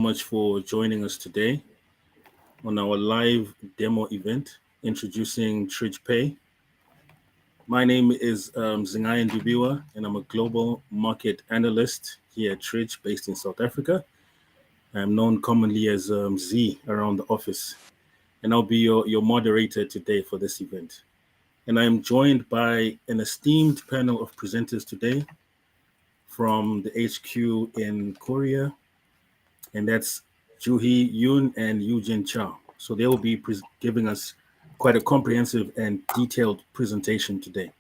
Much for joining us today on our live demo event introducing Tridge Pay. My name is Zingayan Dubiwa, and I'm a global market analyst here at Tridge, based in South Africa. I'm known commonly as Z around the office, and I'll be your moderator today for this event. And I'm joined by an esteemed panel of presenters today from the HQ in Korea, and that's Juhi Yoon and Eugene Chow. So they will be giving us quite a comprehensive and detailed presentation today.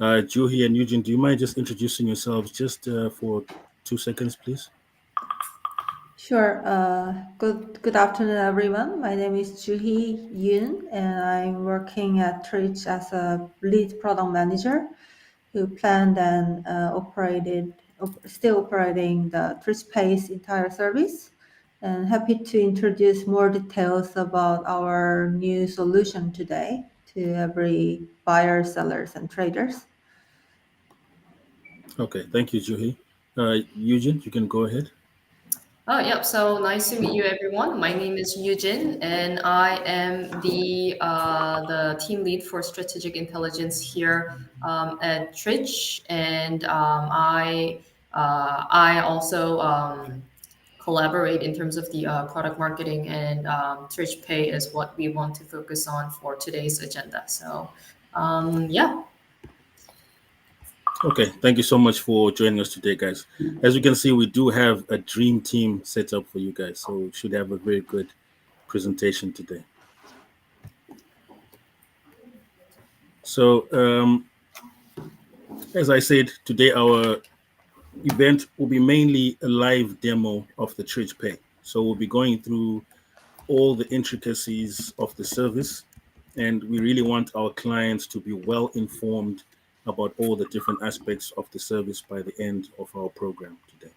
Juhi and Eugene, do you mind just introducing yourselves just for 2 seconds, please? Sure. Good afternoon, everyone. My name is Juhi Yoon, and I'm working at Tridge as a lead product manager who planned and still operating the Tridge Pay's entire service. And happy to introduce more details about our new solution today to every buyers, sellers, and traders. Okay, thank you, Juhi. Eugene, you can go ahead. Oh, yep. So nice to meet you, everyone. My name is Yujin, and I am the team lead for strategic intelligence here at Tridge, and I also collaborate in terms of the product marketing, and Tridge Pay is what we want to focus on for today's agenda. So, yeah. Okay, thank you so much for joining us today, guys. As you can see, we do have a dream team set up for you guys, so we should have a very good presentation today. So, as I said, today our event will be mainly a live demo of the Tridge Pay. So we'll be going through all the intricacies of the service, and we really want our clients to be well informed about all the different aspects of the service by the end of our program today.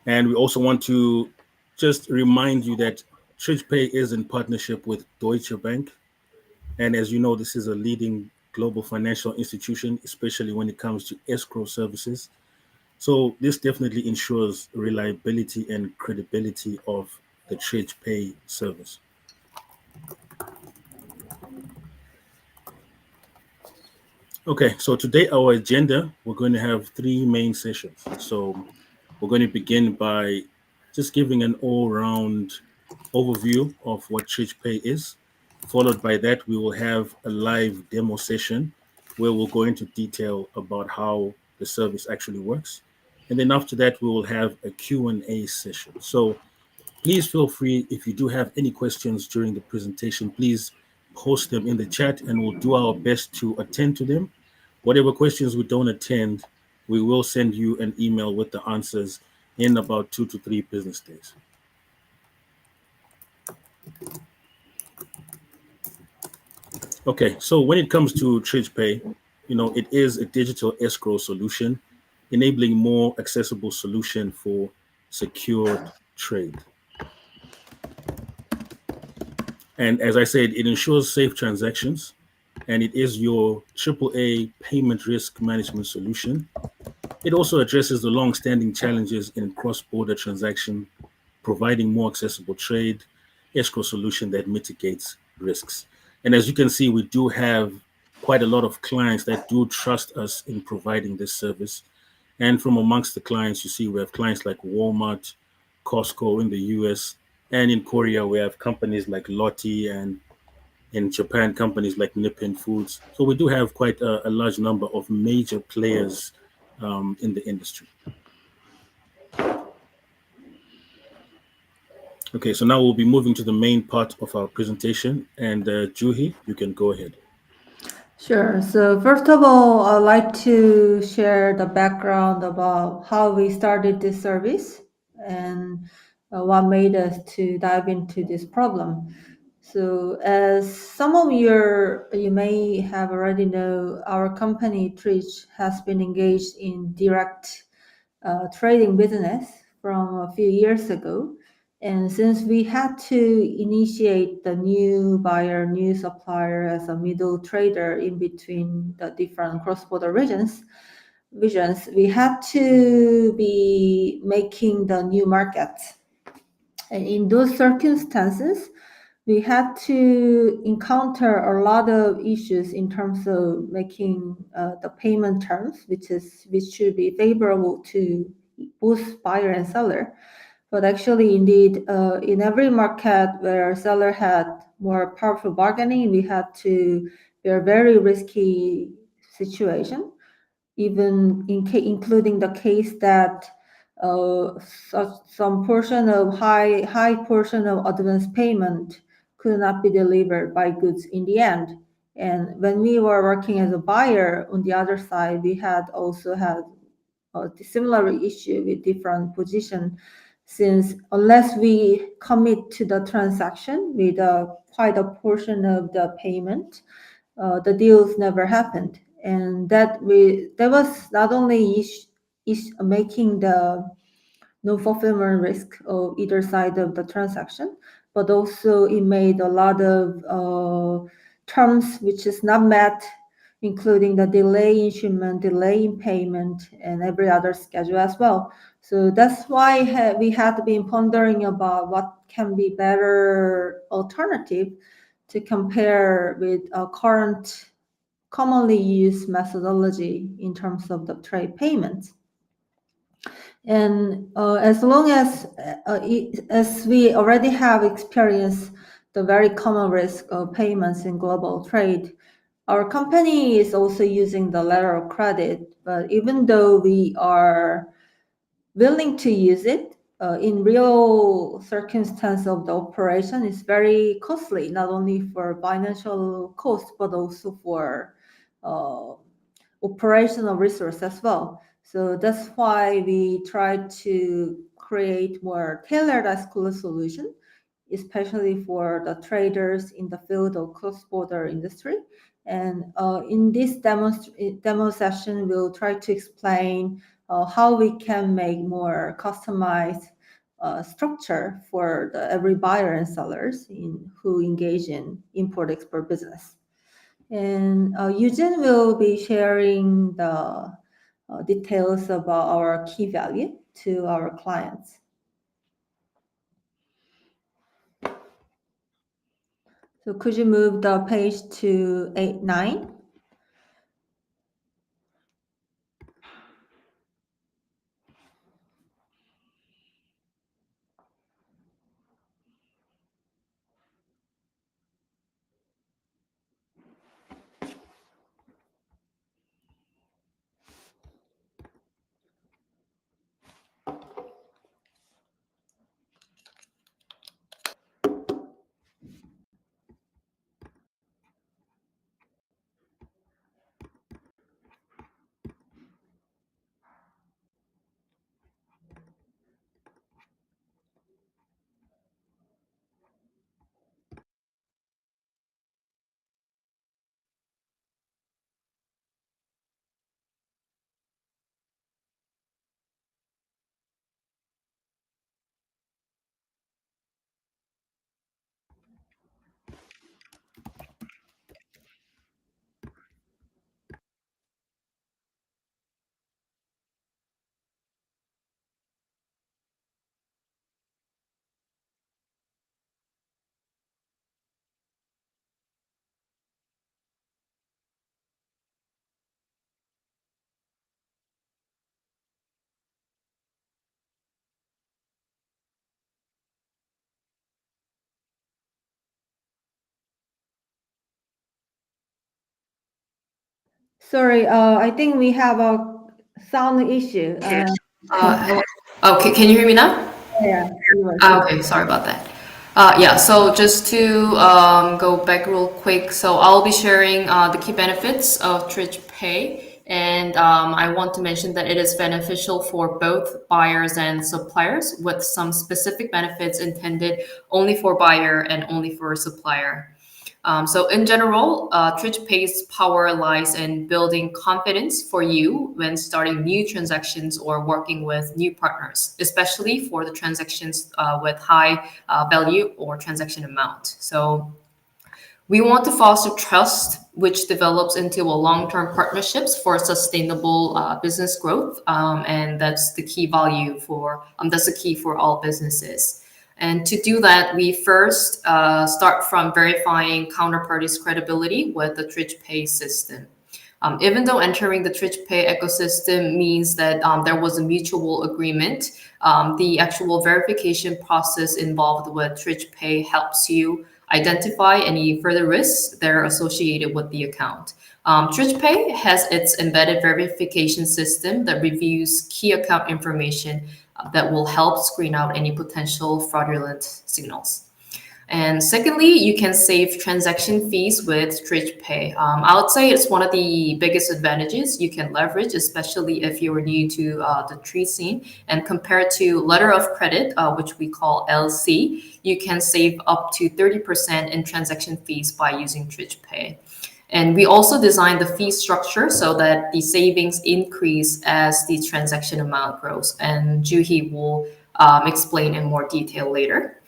And we also want to just remind you that Tridge Pay is in partnership with Deutsche Bank. And as you know, this is a leading global financial institution, especially when it comes to escrow services. So this definitely ensures reliability and credibility of the Tridge Pay service. Okay, so today our agenda, we're going to have 3 main sessions. So we're going to begin by just giving an all-round overview of what Tridge Pay is. Followed by that, we will have a live demo session where we'll go into detail about how the service actually works. And then after that, we will have a Q&A session. So please feel free, if you do have any questions during the presentation, please post them in the chat and we'll do our best to attend to them. Whatever questions we don't attend, we will send you an email with the answers in about 2 to 3 business days. Okay, so when it comes to Tridge Pay, it is a digital escrow solution, enabling more accessible solution for secured trade. And as I said, it ensures safe transactions, and it is your AAA payment risk management solution. It also addresses the long-standing challenges in cross-border transaction, providing more accessible trade, escrow solution that mitigates risks. And as you can see, we do have quite a lot of clients that do trust us in providing this service. And from amongst the clients, you see we have clients like Walmart, Costco in the US, and in Korea, we have companies like Lotte, and in Japan, companies like Nippon Foods. So we do have quite a large number of major players in the industry. Okay, so now we'll be moving to the main part of our presentation. And Juhi, you can go ahead. Sure. So first of all, I'd like to share the background about how we started this service and what made us to dive into this problem. So as some of you may have already know, our company Tridge has been engaged in direct trading business from a few years ago. And since we had to initiate the new buyer, new supplier as a middle trader in between the different cross-border regions, visions, we had to be making the new markets. And in those circumstances, we had to encounter a lot of issues in terms of making the payment terms, which should be favorable to both buyer and seller. But actually, indeed, in every market where seller had more powerful bargaining, we had to bear very risky situation, even including the case that some portion of high portion of advance payment could not be delivered by goods in the end. And when we were working as a buyer on the other side, we had also had a similar issue with different position, since unless we commit to the transaction with quite a portion of the payment, the deals never happened. And that was not only making the no fulfillment risk of either side of the transaction, but also it made a lot of terms which is not met, including the delay in shipment, delay in payment, and every other schedule as well. So that's why we had been pondering about what can be better alternative to compare with current commonly used methodology in terms of the trade payments. And as long as we already have experienced the very common risk of payments in global trade, our company is also using the letter of credit. But even though we are willing to use it, in real circumstance of the operation, is very costly, not only for financial cost, but also for operational resource as well. So that's why we try to create more tailored Escrow solution, especially for the traders in the field of cross-border industry. And in this demo session, we'll try to explain how we can make more customized structure for every buyer and sellers who engage in import-export business. And Eugene will be sharing the details about our key value to our clients. So could you move the page to 9? Sorry, I think we have a sound issue. Okay, can you hear me now? Yeah, you were Okay, sorry about that. Yeah, so just to go back real quick, so I'll be sharing the key benefits of Tridge Pay, and I want to mention that it is beneficial for both buyers and suppliers, with some specific benefits intended only for buyer and only for supplier. So in general, Tridge Pay's power lies in building confidence for you when starting new transactions or working with new partners, especially for the transactions with high value or transaction amount. So We want to foster trust, which develops into a long-term partnerships for sustainable business growth, and that's the key value for that's the key for all businesses. And to do that, we first start from verifying counterparties' credibility with the Tridge Pay system. Even though entering the Tridge Pay ecosystem means that there was a mutual agreement, the actual verification process involved with Tridge Pay helps you identify any further risks that are associated with the account. Tridge Pay has its embedded verification system that reviews key account information that will help screen out any potential fraudulent signals. And secondly, you can save transaction fees with Tridge Pay. I would say it's one of the biggest advantages you can leverage, especially if you're new to the trade scene. And compared to letter of credit, which we call LC, you can save up to 30% in transaction fees by using Tridge Pay. And we also designed the fee structure so that the savings increase as the transaction amount grows. And Juhi will explain in more detail later.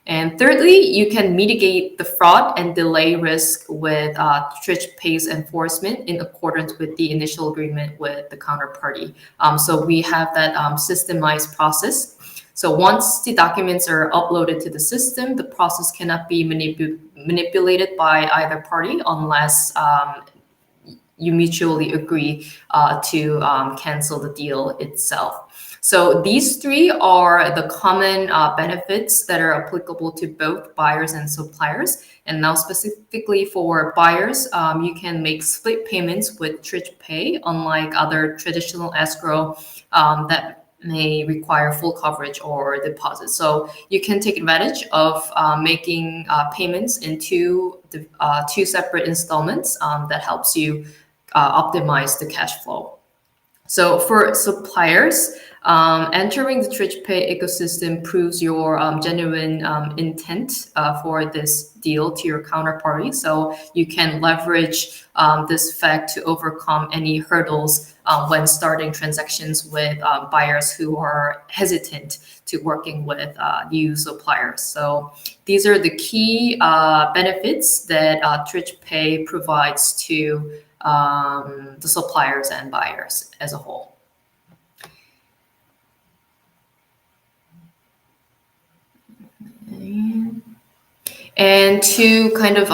And thirdly, you can mitigate the fraud and delay risk with Tridge Pay's enforcement in accordance with the initial agreement with the counterparty. So we have that systemized process. So once the documents are uploaded to the system, the process cannot be manipulated by either party unless you mutually agree to cancel the deal itself. So these three are the common benefits that are applicable to both buyers and suppliers. And now specifically for buyers, you can make split payments with Tridge Pay, unlike other traditional escrow that may require full coverage or deposit. So you can take advantage of making payments in two separate installments that helps you optimize the cash flow. So for suppliers, entering the Tridge Pay ecosystem proves your genuine intent for this deal to your counterparty. So you can leverage this fact to overcome any hurdles when starting transactions with buyers who are hesitant to working with new suppliers. So these are the key benefits that Tridge Pay provides to the suppliers and buyers as a whole. And to kind of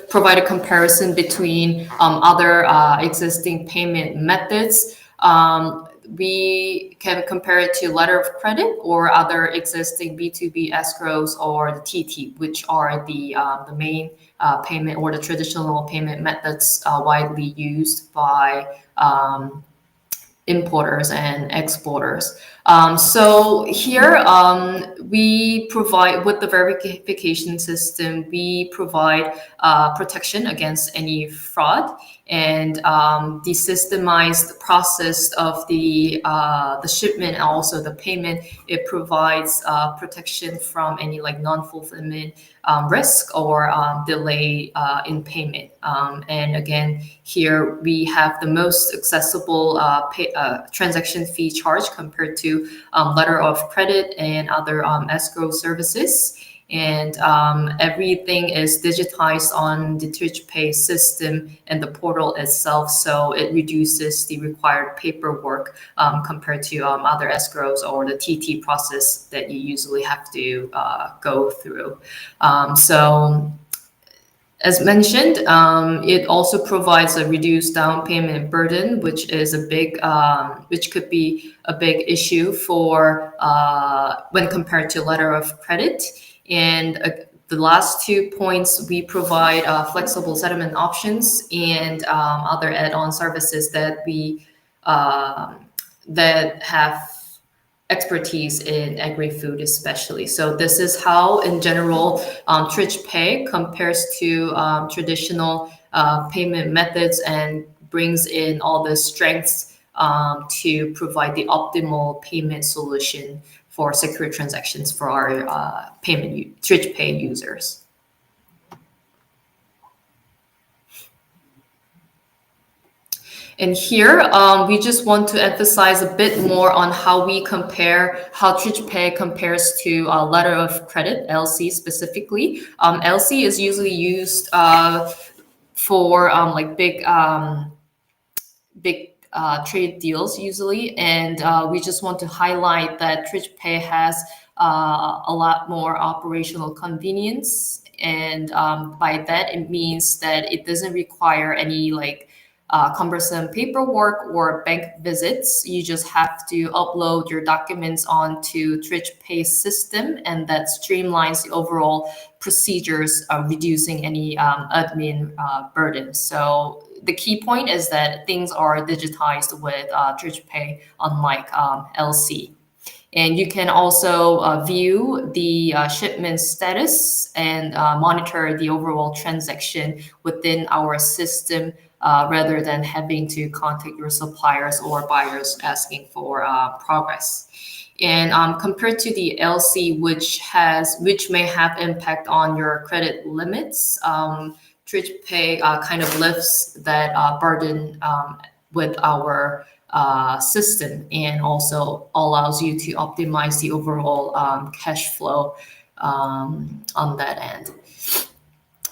provide a comparison between other existing payment methods, we can compare it to letter of credit or other existing B2B escrows or the TT, which are the main payment or the traditional payment methods widely used by importers and exporters. So here we provide, with the verification system, we provide protection against any fraud, and the systemized process of the shipment and also the payment, it provides protection from any like non-fulfillment risk or delay in payment. And again, here we have the most accessible transaction fee charge compared to letter of credit and other escrow services. And everything is digitized on the Tridge Pay system and the portal itself, so it reduces the required paperwork compared to other escrows or the TT process that you usually have to go through. So as mentioned, it also provides a reduced down payment burden, which is which could be a big issue for when compared to letter of credit. And the last 2 points, we provide flexible settlement options and other add-on services that we that have expertise in agri-food especially. So this is how, in general, Tridge Pay compares to traditional payment methods and brings in all the strengths to provide the optimal payment solution for secure transactions for our Tridge Pay users. And here, we just want to emphasize a bit more on how Tridge Pay compares to a letter of credit, LC specifically. LC is usually used for like big trade deals usually, and we just want to highlight that Tridge Pay has a lot more operational convenience, and by that it means that it doesn't require any like cumbersome paperwork or bank visits. You just have to upload your documents onto Tridge Pay system, and that streamlines the overall procedures, reducing any admin burden. So the key point is that things are digitized with Tridge Pay, unlike LC. And you can also view the shipment status and monitor the overall transaction within our system, rather than having to contact your suppliers or buyers asking for progress. And compared to the LC, which may have impact on your credit limits, Tridge Pay kind of lifts that burden with our system, and also allows you to optimize the overall cash flow on that end.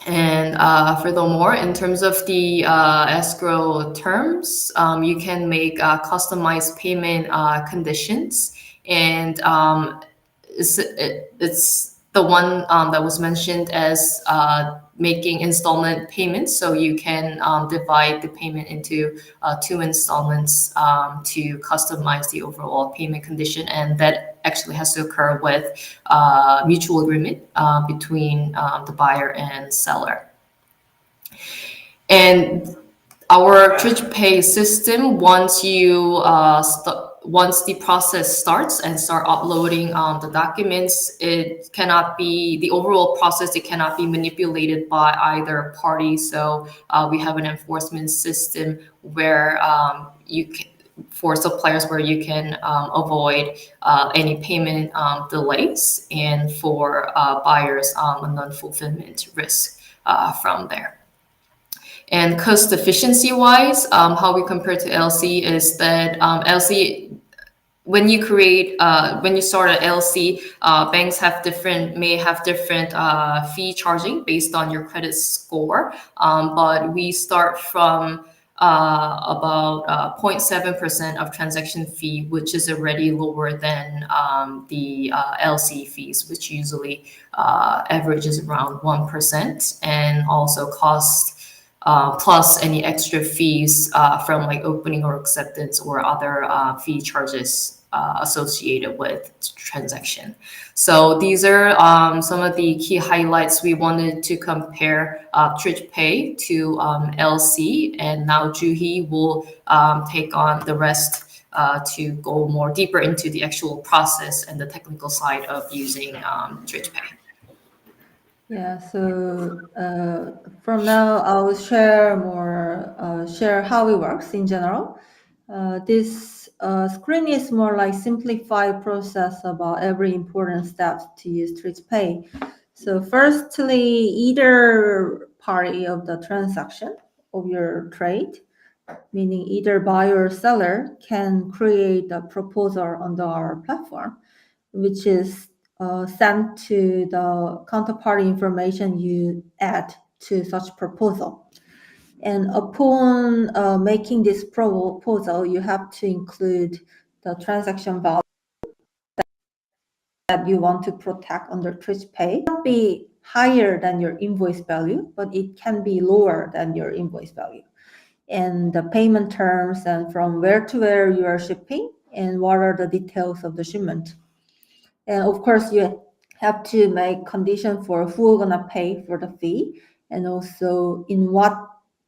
And furthermore, in terms of the escrow terms, you can make customized payment conditions, and it's the one that was mentioned as making installment payments. So you can divide the payment into 2 installments to customize the overall payment condition, and that actually has to occur with mutual agreement between the buyer and seller. And our Tridge Pay system, once the process starts and start uploading the documents, the overall process, it cannot be manipulated by either party. So we have an enforcement system where for suppliers, where you can avoid any payment delays, and for buyers, a non-fulfillment risk from there. And cost efficiency wise, how we compare to LC is that LC, when you start an LC, banks may have different fee charging based on your credit score, but we start from about 0.7% of transaction fee, which is already lower than the LC fees, which usually averages around 1%, and also cost plus any extra fees from like opening or acceptance or other fee charges associated with transaction. So these are some of the key highlights we wanted to compare Tridge Pay to LC, and now Juhi will take on the rest to go more deeper into the actual process and the technical side of using Tridge Pay. Yeah, so from now I will share how it works in general. This screen is more like simplified process about every important step to use Tridge Pay. So firstly, either party of the transaction of your trade, meaning either buyer or seller, can create a proposal on our platform, which is sent to the counterparty information you add to such proposal. And upon making this proposal, you have to include the transaction value that you want to protect under Tridge Pay. It can be higher than your invoice value, but it can be lower than your invoice value. And the payment terms, and from where to where you are shipping, and what are the details of the shipment. And of course, you have to make condition for who are gonna pay for the fee, and also in what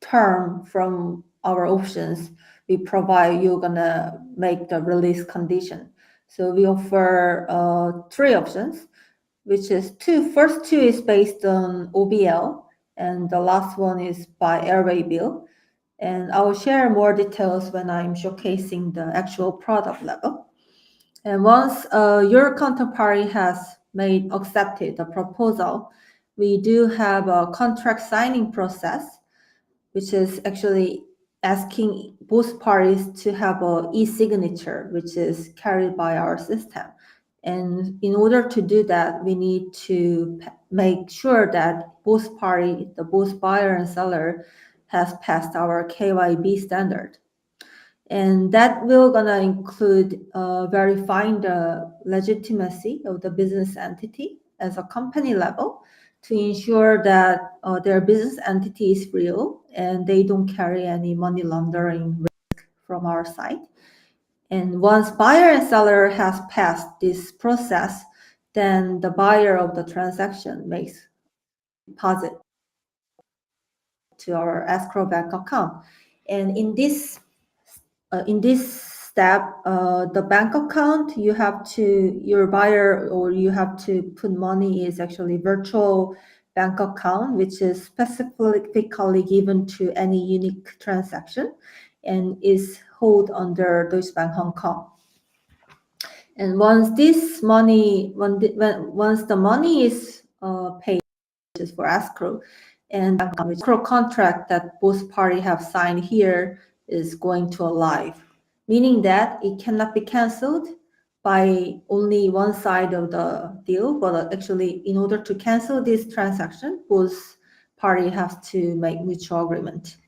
term from our options we provide you're gonna make the release condition. So we offer 3 options, which is first two is based on OBL, and the last one is by airway bill. And I will share more details when I'm showcasing the actual product level. And once your counterparty has accepted the proposal, we do have a contract signing process, which is actually asking both parties to have a e-signature, which is carried by our system. And in order to do that, we need to make sure that both parties, both buyer and seller, has passed our KYB standard. And that will gonna include verifying the legitimacy of the business entity as a company level to ensure that their business entity is real and they don't carry any money laundering risk from our side. And once buyer and seller has passed this process, then the buyer of the transaction makes deposit to our escrow bank account. And in this step, the bank account your buyer or you have to put money is actually virtual bank account, which is specifically given to any unique transaction and is held under Deutsche Bank Hong Kong. And once the money is paid, which is for escrow, and escrow contract that both parties have signed here is going to alive, meaning that it cannot be canceled by only one side of the deal, but actually in order to cancel this transaction, both parties have to make mutual agreement.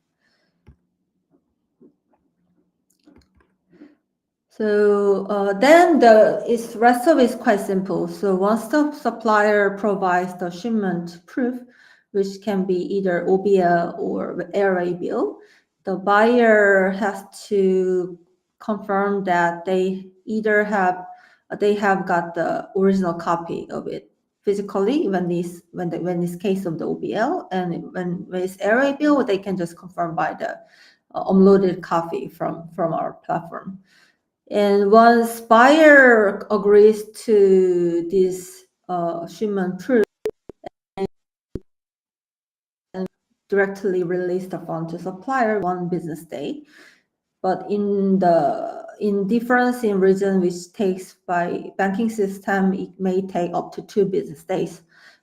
So then the rest of it is quite simple. So once the supplier provides the shipment proof, which can be either OBL or ARA bill, the buyer has to confirm that they have got the original copy of it physically when this case of the OBL, and when it's ARA bill, they can just confirm by the uploaded copy from our platform. And once buyer agrees to this shipment proof and directly release the fund to supplier 1 business day, but in difference in region which takes by banking system, it may take up to 2 business days.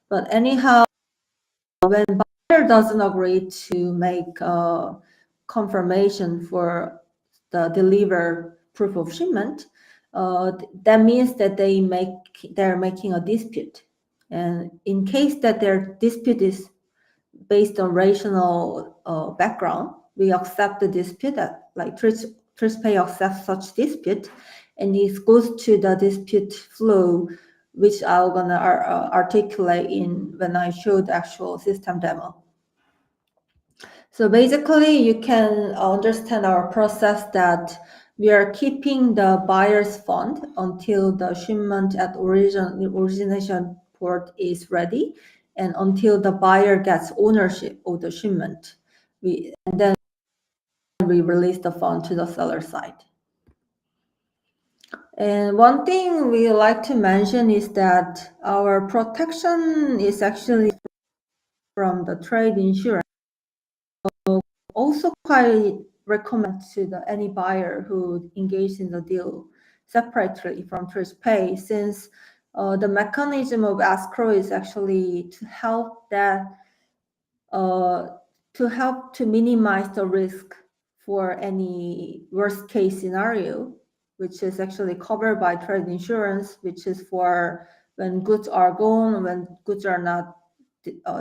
But anyhow, when buyer doesn't agree to make a confirmation for the deliver proof of shipment, that means that they're making a dispute. And in case that their dispute is based on rational background, we accept the dispute that like Tridge Pay accepts such dispute, and it goes to the dispute flow, which I'm gonna articulate when I show the actual system demo. So basically, you can understand our process that we are keeping the buyer's fund until the shipment at origination port is ready, and until the buyer gets ownership of the shipment. And then we release the fund to the seller side. And one thing we like to mention is that our protection is actually from the trade insurance. Also quite recommend to any buyer who engaged in the deal separately from Tridge Pay, since the mechanism of escrow is actually to help to minimize the risk for any worst case scenario, which is actually covered by trade insurance, which is for when goods are gone, when goods are not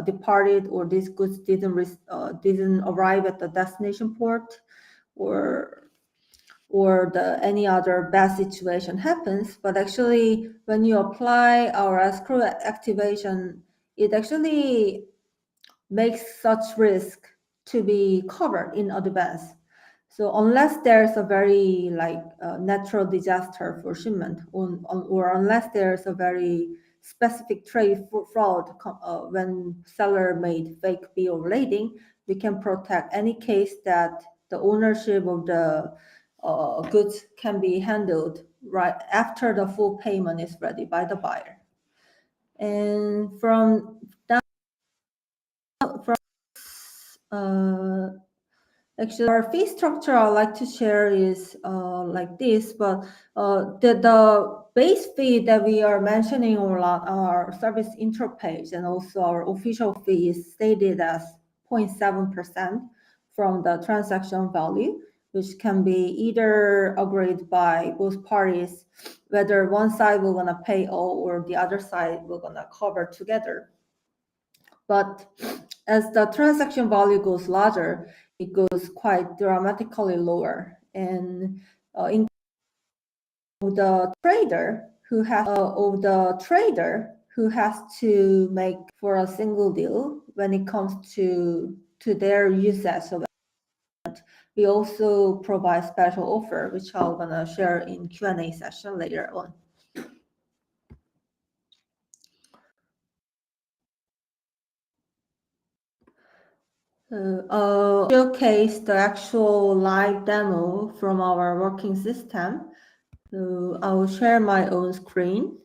departed, or these goods didn't arrive at the destination port, or any other bad situation happens. But actually, when you apply our escrow activation, it actually makes such risk to be covered in advance. So unless there's a very natural disaster for shipment, or unless there's a very specific trade fraud when seller made fake bill of lading, we can protect any case that the ownership of the goods can be handled right after the full payment is ready by the buyer. And actually, our fee structure I like to share is like this, but the base fee that we are mentioning on our service intro page and also our official fee is stated as 0.7% from the transaction value, which can be either agreed by both parties, whether one side will gonna pay all or the other side will gonna cover together. But as the transaction value goes larger, it goes quite dramatically lower. And in the trader who has to make for a single deal when it comes to their usage of it, we also provide special offer, which I'm gonna share in Q&A session later on. Showcase the actual live demo from our working system. So I will share my own screen.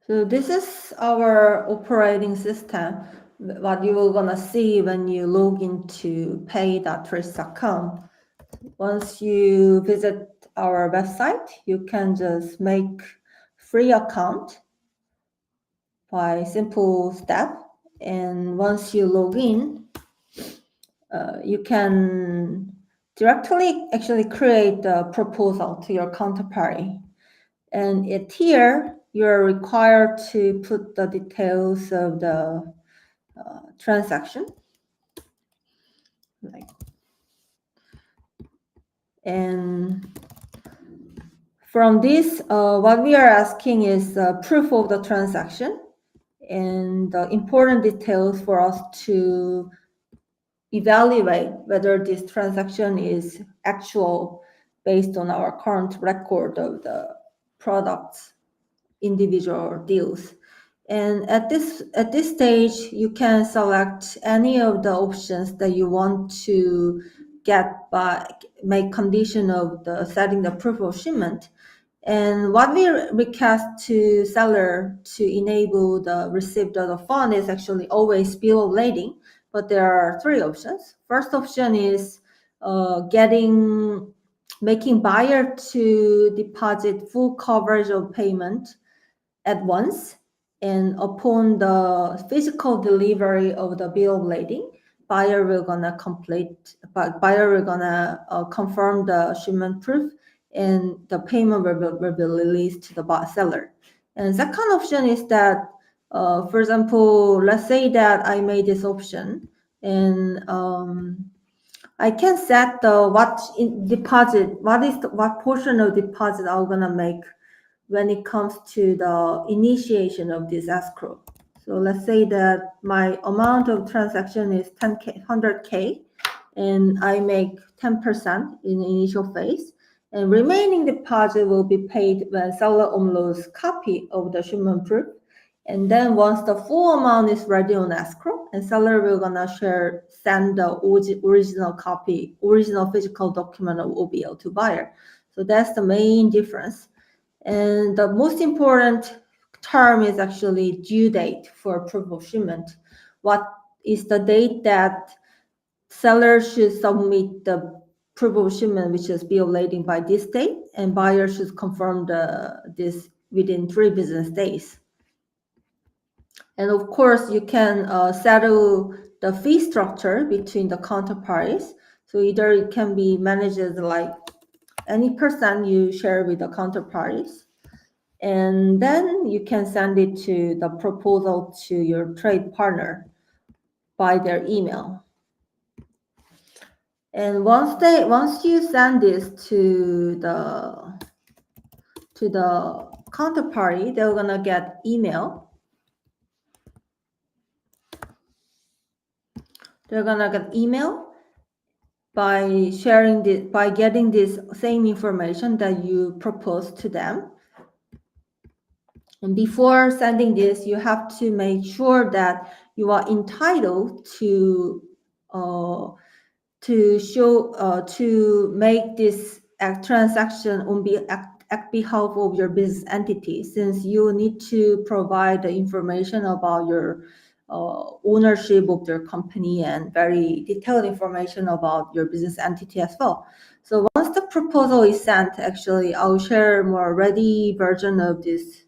So this is our operating system, what you will gonna see when you log into pay.tridge.com. Once you visit our website, you can just make free account by simple step. And once you log in, you can directly actually create a proposal to your counterparty. And here, you're required to put the details of the transaction. And from this, what we are asking is proof of the transaction and the important details for us to evaluate whether this transaction is actual based on our current record of the products, individual deals. And at this stage, you can select any of the options that you want to get by make condition of the setting the proof of shipment. And what we request to seller to enable the receipt of the fund is actually always bill of lading, but there are three options. First option is making buyer to deposit full coverage of payment at once, and upon the physical delivery of the bill of lading, buyer will gonna confirm the shipment proof, and the payment will be released to the seller. And second option is that, for example, let's say that I made this option, and I can set the what portion of deposit I'm gonna make when it comes to the initiation of this escrow. So let's say that my amount of transaction is 100K, and I make 10% in the initial phase, and remaining deposit will be paid when seller uploads copy of the shipment proof. And then once the full amount is ready on escrow, and seller will gonna send the original physical document of OBL to buyer. So that's the main difference. And the most important term is actually due date for proof of shipment. What is the date that seller should submit the proof of shipment, which is bill of lading by this date, and buyer should confirm this within 3 business days. And of course, you can settle the fee structure between the counterparties. So either it can be managed like any percent you share with the counterparties. And then you can send it to the proposal to your trade partner by their email. And once you send this to the counterparty, they're gonna get email. They're gonna get email by getting this same information that you proposed to them. And before sending this, you have to make sure that you are entitled to make this transaction on behalf of your business entity, since you need to provide the information about your ownership of your company and very detailed information about your business entity as well. So once the proposal is sent, actually, I'll share more ready version of this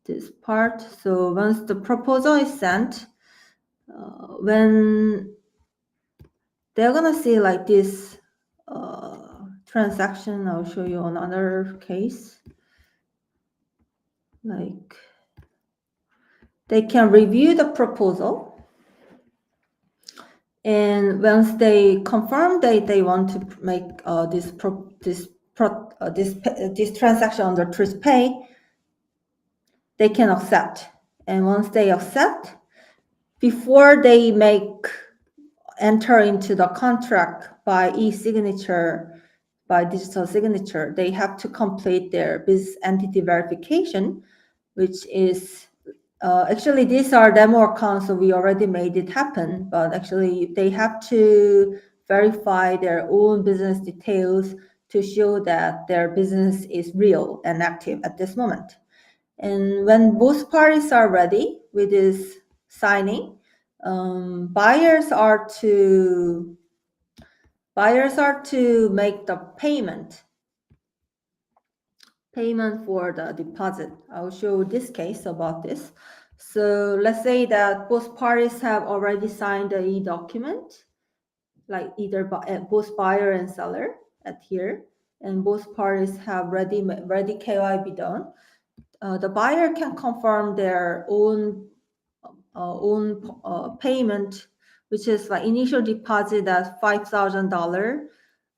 this part. So once the proposal is sent, when they're gonna see like this transaction, I'll show you another case. Like they can review the proposal, and once they confirm that they want to make this transaction under Tridge Pay, they can accept. And once they accept, before they enter into the contract by e-signature, by digital signature, they have to complete their business entity verification, which is actually these are demo accounts, so we already made it happen, but actually they have to verify their own business details to show that their business is real and active at this moment. And when both parties are ready with this signing, buyers are to make the payment for the deposit. I'll show this case about this. So let's say that both parties have already signed the e-document, like either both buyer and seller at here, and both parties have ready KYB done. The buyer can confirm their own payment, which is like initial deposit at $5,000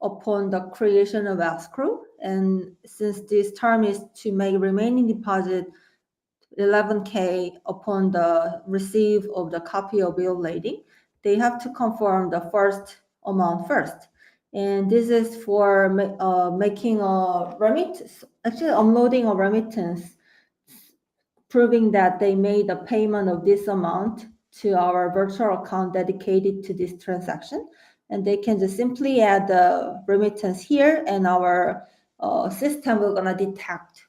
upon the creation of escrow. And since this term is to make remaining deposit $11K upon the receive of the copy of bill of lading, they have to confirm the first amount first. And this is for making a remittance, actually unloading a remittance, proving that they made a payment of this amount to our virtual account dedicated to this transaction. And they can just simply add the remittance here, and our system will gonna detect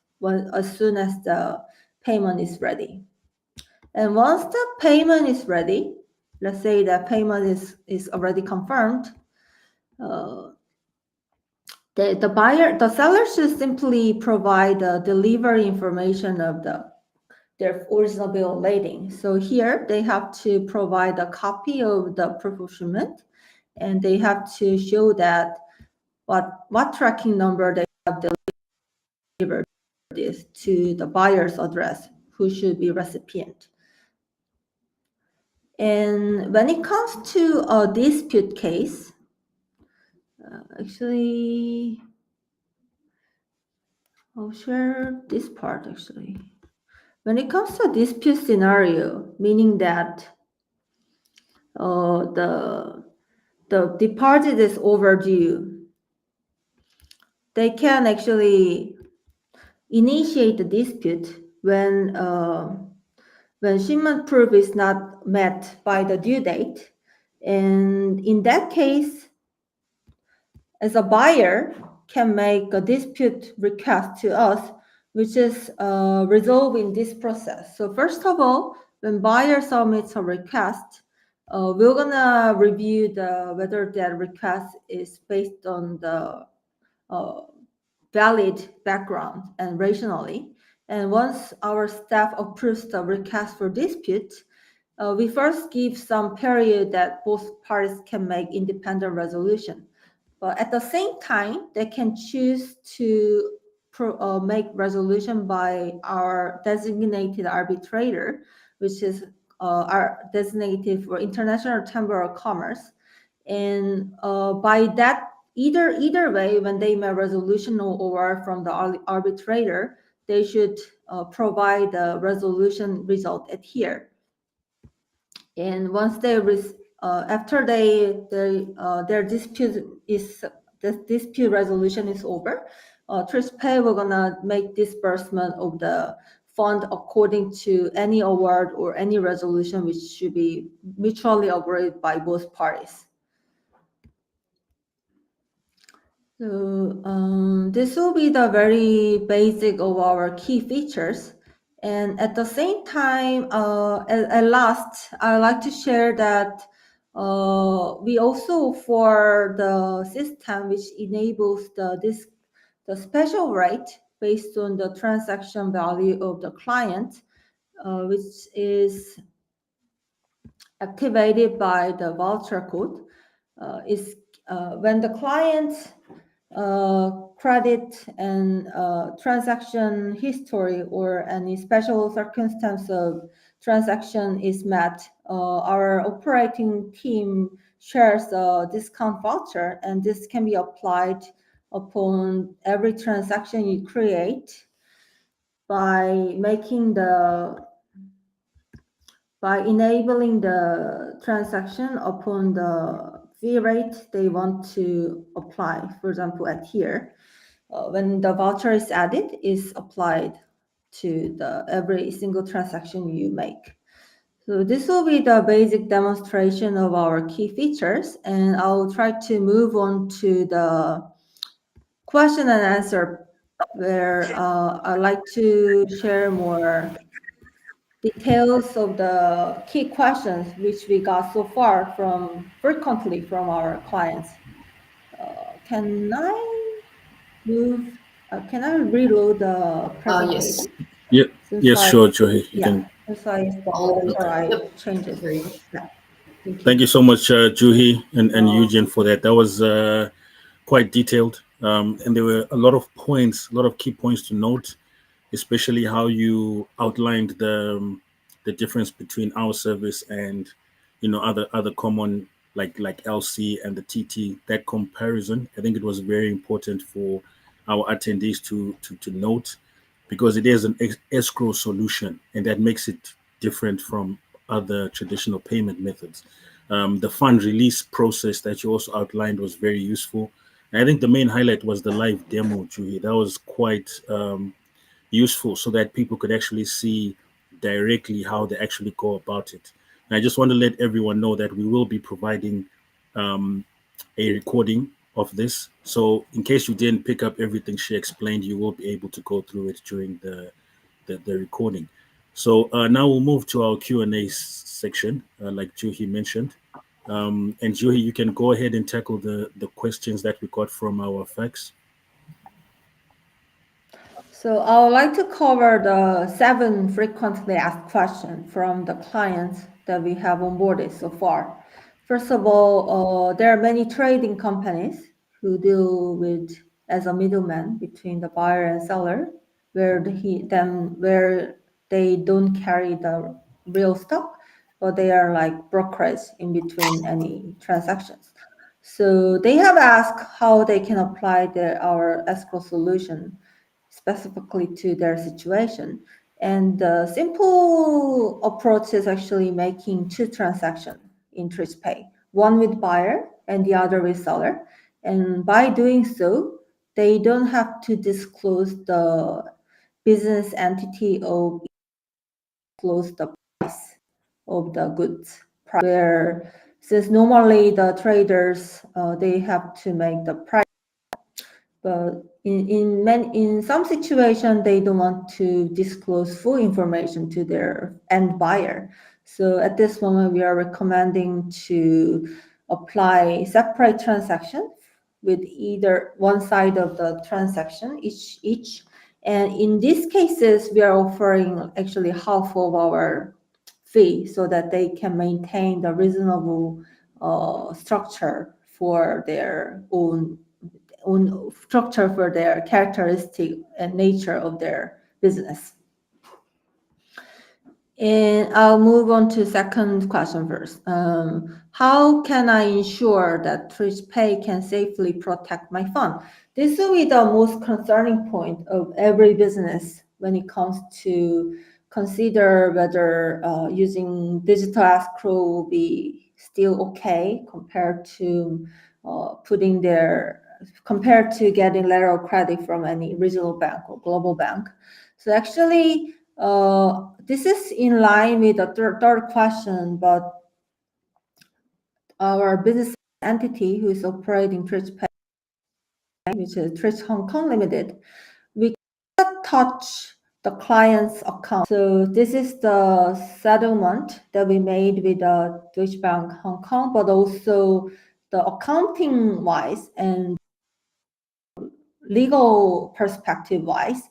as soon as the payment is ready. And once the payment is ready, let's say the payment is already confirmed, the seller should simply provide the delivery information of their original bill of lading. So here they have to provide a copy of the proof of shipment, and they have to show that what tracking number they have delivered this to the buyer's address, who should be recipient. And when it comes to a dispute case, actually, I'll share this part actually. When it comes to a dispute scenario, meaning that the deposit is overdue, they can actually initiate the dispute when shipment proof is not met by the due date. And in that case, as a buyer can make a dispute request to us, which is resolved in this process. So first of all, when buyer submits a request, we're gonna review whether that request is based on the valid background and rationally. And once our staff approves the request for dispute, we first give some period that both parties can make independent resolution. But at the same time, they can choose to make resolution by our designated arbitrator, which is our designated for International Chamber of Commerce. And by that, either way, when they make resolution or from the arbitrator, they should provide the resolution result at here. And once they after their dispute resolution is over, Tridge Pay we're gonna make disbursement of the fund according to any award or any resolution which should be mutually agreed by both parties. So this will be the very basic of our key features. And at the same time, at last, I'd like to share that We also, for the system which enables the special rate based on the transaction value of the client, which is activated by the voucher code, is when the client credit and transaction history or any special circumstance of transaction is met, our operating team shares a discount voucher, and this can be applied upon every transaction you create by enabling the transaction upon the fee rate they want to apply. For example, at here, when the voucher is added, is applied to every single transaction you make. So this will be the basic demonstration of our key features, and I'll try to move on to the question and answer, where I'd like to share more details of the key questions which we got so far frequently from our clients. Can I reload the presentation? Yes. Yes, sure, Joey. You can. Since I All stopped good. after I Yep. changed it. Great. Yeah. Thank you so much, Juhi and Eugene, for that. That was quite detailed. And there were a lot of points, a lot of key points to note, especially how you outlined the difference between our service and other common like LC and the TT. That comparison, I think it was very important for our attendees to note, because it is an escrow solution, and that makes it different from other traditional payment methods. The fund release process that you also outlined was very useful. And I think the main highlight was the live demo, Julie. That was quite useful, so that people could actually see directly how they actually go about it. And I just want to let everyone know that we will be providing a recording of this. So in case you didn't pick up everything she explained, you will be able to go through it during the recording. So now we'll move to our Q&A section, like Juhi mentioned. And Juhi, you can go ahead and tackle the questions that we got from our fax. So I would like to cover the 7 frequently asked questions from the clients that we have onboarded so far. First of all, there are many trading companies who deal with as a middleman between the buyer and seller, where they don't carry the real stock, but they are like brokers in between any transactions. So they have asked how they can apply our escrow solution specifically to their situation. And the simple approach is actually making 2 transactions in Tridge Pay, one with buyer and the other with seller. And by doing so, they don't have to disclose the business entity of the price of the goods, where since normally the traders they have to make the price, but in some situations they don't want to disclose full information to their end buyer. So at this moment we are recommending to apply separate transaction with either one side of the transaction each. And in these cases we are offering actually half of our fee, so that they can maintain the reasonable structure for their own structure for their characteristic and nature of their business. And I'll move on to second question first. How can I ensure that Tridge Pay can safely protect my fund? This will be the most concerning point of every business when it comes to consider whether using digital escrow will be still okay compared to getting letter of credit from any regional bank or global bank. So actually, this is in line with the third question, but our business entity who is operating Tridge Pay, which is Tridge Hong Kong Limited, we cannot touch the client's account. So this is the settlement that we made with the Deutsche Bank Hong Kong, but also the accounting wise and legal perspective wise,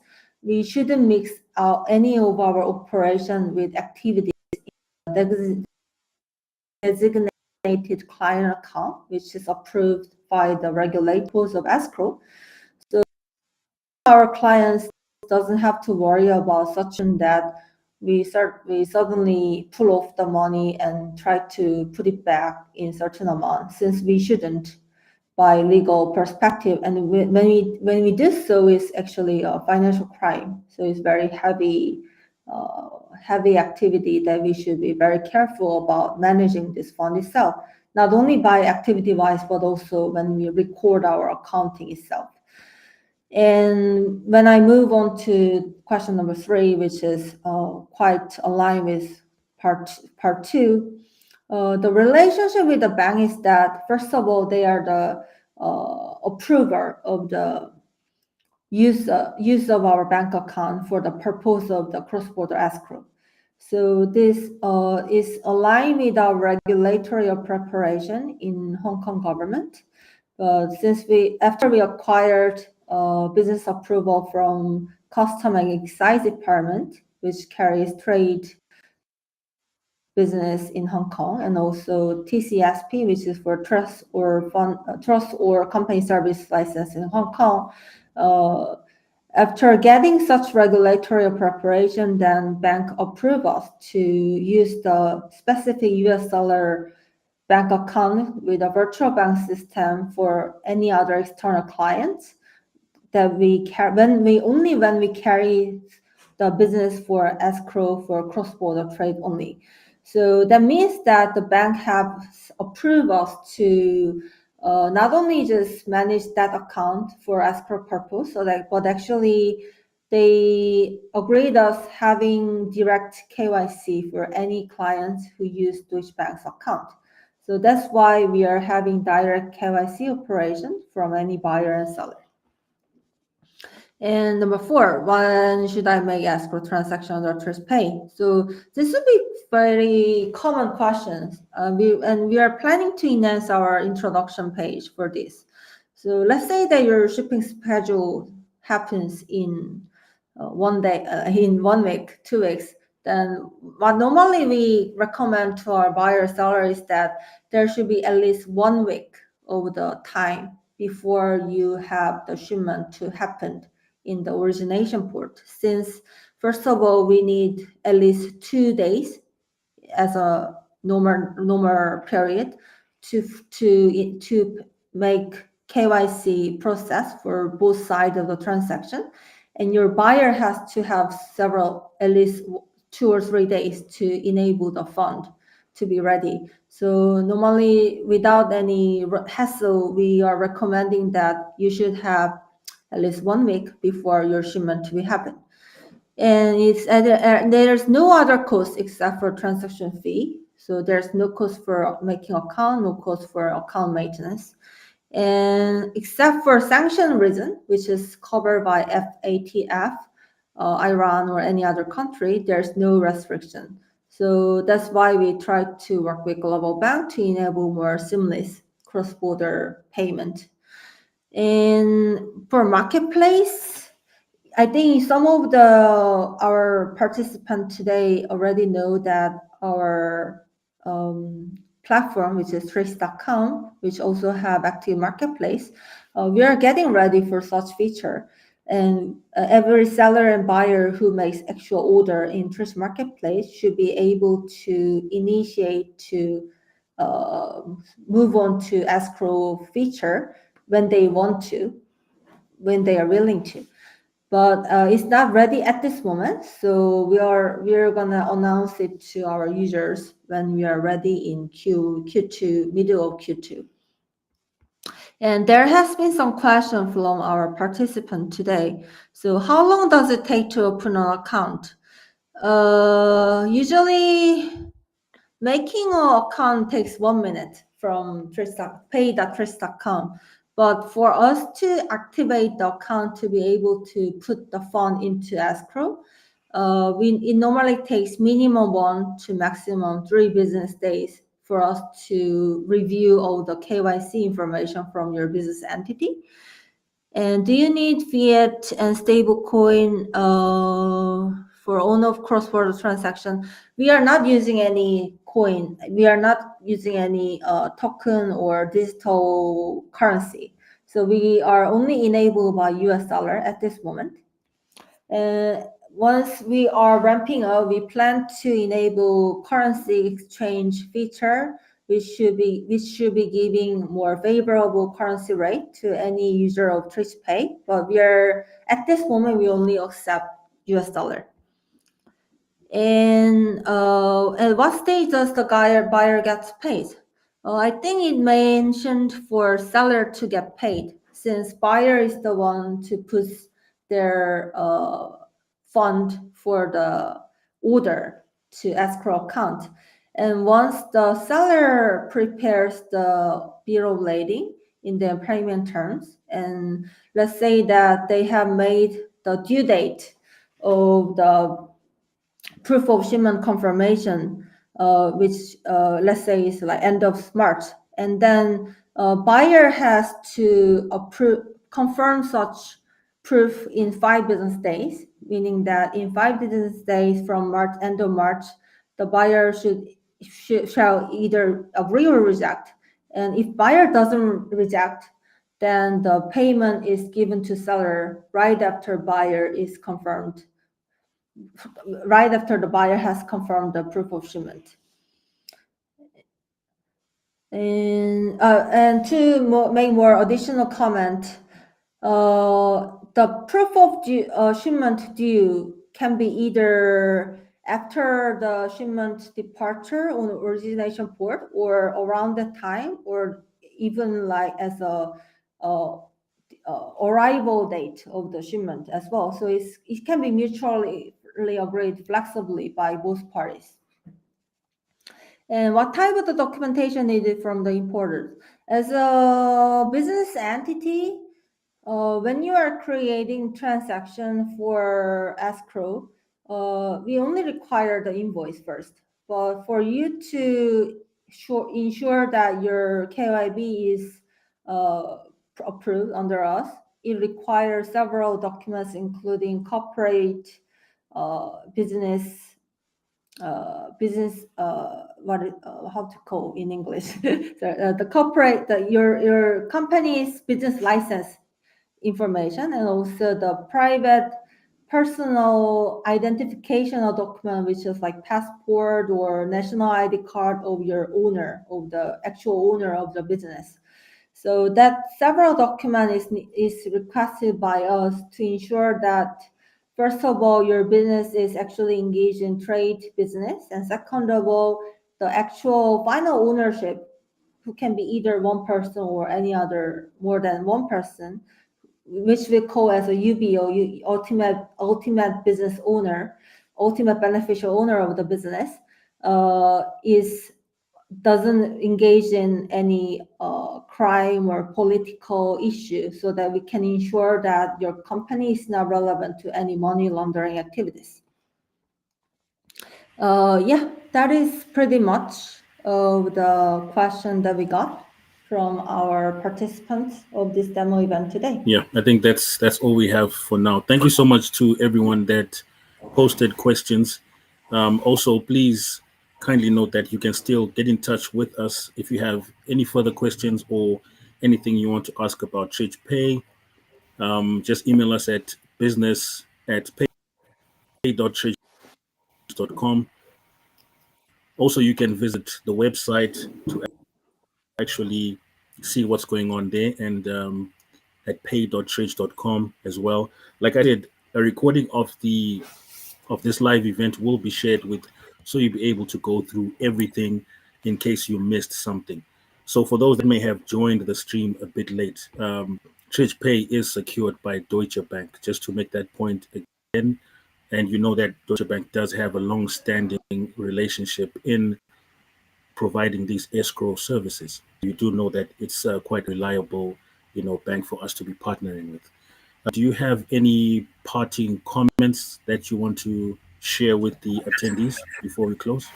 we shouldn't mix out any of our operation with activities in designated client account, which is approved by the regulators of Escrow. So our clients doesn't have to worry about such that we suddenly pull off the money and try to put it back in certain amount, since we shouldn't by legal perspective. And when we do so, it's actually a financial crime. So it's very heavy activity that we should be very careful about managing this fund itself, not only by activity wise, but also when we record our accounting itself. And when I move on to question number 3, which is quite aligned with part 2, the relationship with the bank is that, first of all, they are the approver of the use of our bank account for the purpose of the cross-border escrow. So this is aligned with our regulatory preparation in Hong Kong government. But since after we acquired business approval from Custom and Excise Department, which carries trade business in Hong Kong, and also TCSP, which is for trust or company service license in Hong Kong. After getting such regulatory preparation, then bank approve us to use the specific US dollar bank account with a virtual bank system for any other external clients that we when we carry the business for escrow for cross-border trade only. So that means that the bank has approved us to not only just manage that account for escrow purpose, but actually they agreed us having direct KYC for any clients who use Deutsche Bank's account. So that's why we are having direct KYC operation from any buyer and seller. And number 4, when should I make escrow transaction under Tridge Pay? So this would be very common questions. We are planning to enhance our introduction page for this. So let's say that your shipping schedule happens in 1 day, in 1 week, 2 weeks. Then what normally we recommend to our buyer seller is that there should be at least 1 week of the time before you have the shipment to happen in the origination port, since first of all we need at least 2 days as a normal period to make KYC process for both sides of the transaction, and your buyer has to have at least 2 or 3 days to enable the fund to be ready. So normally, without any hassle, we are recommending that you should have at least 1 week before your shipment to happen. And there's no other cost except for transaction fee. So there's no cost for making account, no cost for account maintenance. And except for sanction reason, which is covered by FATF, Iran or any other country, there's no restriction. So that's why we try to work with Global Bank to enable more seamless cross-border payment. And for marketplace, I think some of our participants today already know that our platform, which is Tridge.com, which also have active marketplace, we are getting ready for such feature. And every seller and buyer who makes actual order in Tridge marketplace should be able to initiate to move on to escrow feature when they want to, when they are willing to. But it's not ready at this moment, so we are gonna announce it to our users when we are ready in Q2, middle of Q2. And there has been some question from our participant today. So how long does it take to open an account? Usually making an account takes 1 minute from pay.tridge.com. But for us to activate the account to be able to put the fund into escrow, it normally takes minimum 1 to maximum 3 business days for us to review all the KYC information from your business entity. And do you need fiat and stablecoin for all of cross-border transaction? We are not using any coin. We are not using any token or digital currency. So we are only enabled by US dollar at this moment. Once we are ramping up, we plan to enable currency exchange feature, which should be giving more favorable currency rate to any user of Tridge Pay. But at this moment we only accept US dollar. And at what stage does the buyer gets paid? I think it mentioned for seller to get paid, since buyer is the one to put their fund for the order to escrow account. And once the seller prepares the bill of lading in their payment terms, and let's say that they have made the due date of the proof of shipment confirmation, which let's say is like end of March, and then buyer has to confirm such proof in 5 business days, meaning that in 5 business days from end of March, the buyer shall either agree or reject. And if buyer doesn't reject, then the payment is given to seller right after buyer is confirmed, right after the buyer has confirmed the proof of shipment. And to make more additional comment, the proof of shipment due can be either after the shipment departure on origination port, or around that time, or even like as a arrival date of the shipment as well. So it can be mutually agreed flexibly by both parties. And what type of the documentation needed from the importer? As a business entity, when you are creating transaction for escrow, we only require the invoice first. But for you to ensure that your KYB is approved under us, it requires several documents, including corporate business, how to call in English? The corporate, your company's business license information, and also the private personal identification document, which is like passport or national ID card of your owner, of the actual owner of the business. So that several document is requested by us to ensure that, first of all, your business is actually engaged in trade business, and second of all, the actual final ownership, who can be either one person or any other more than one person, which we call as a UBO, ultimate business owner, ultimate beneficial owner of the business, doesn't engage in any crime or political issue, so that we can ensure that your company is not relevant to any money laundering activities. Yeah, that is pretty much the question that we got from our participants of this demo event today. Yeah, I think that's all we have for now. Thank you so much to everyone that posted questions. Also, please kindly note that you can still get in touch with us if you have any further questions or anything you want to ask about Tridge Pay. Just email us at business@pay.tridge.com. Also, you can visit the website to actually see what's going on there, and at pay.tridge.com as well. Like I said, a recording of this live event will be shared so you'll be able to go through everything in case you missed something. So for those that may have joined the stream a bit late, Tridge Pay is secured by Deutsche Bank, just to make that point again. And you know that Deutsche Bank does have a long-standing relationship in providing these escrow services. You do know that it's quite reliable, bank for us to be partnering with. Do you have any parting comments that you want to share with the attendees before we close?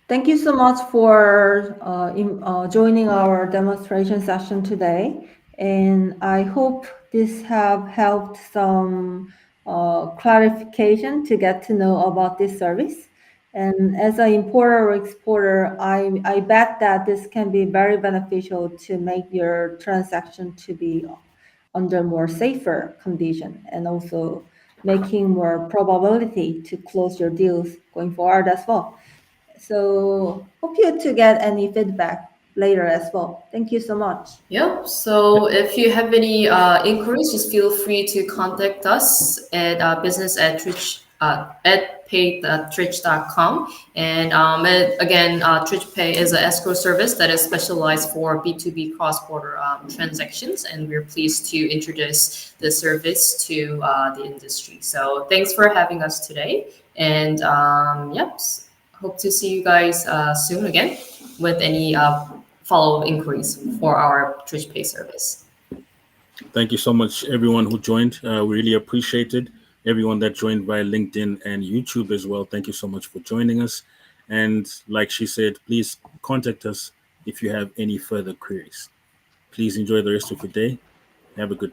Thank you so much for joining our demonstration session today. And I hope this have helped some clarification to get to know about this service. And as an importer or exporter, I bet that this can be very beneficial to make your transaction to be under more safer condition, and also making more probability to close your deals going forward as well. So hope you to get any feedback later as well. Thank you so much. Yep. So if you have any inquiries, just feel free to contact us at business at pay.tridge.com. And again, Tridge Pay is an escrow service that is specialized for B2B cross-border transactions, and we're pleased to introduce the service to the industry. So thanks for having us today, and yep, hope to see you guys soon again with any follow-up inquiries for our Tridge Pay service. Thank you so much, everyone who joined. We really appreciate it. Everyone that joined via LinkedIn and YouTube as well. Thank you so much for joining us. And like she said, please contact us if you have any further queries. Please enjoy the rest of your day. Have a good day.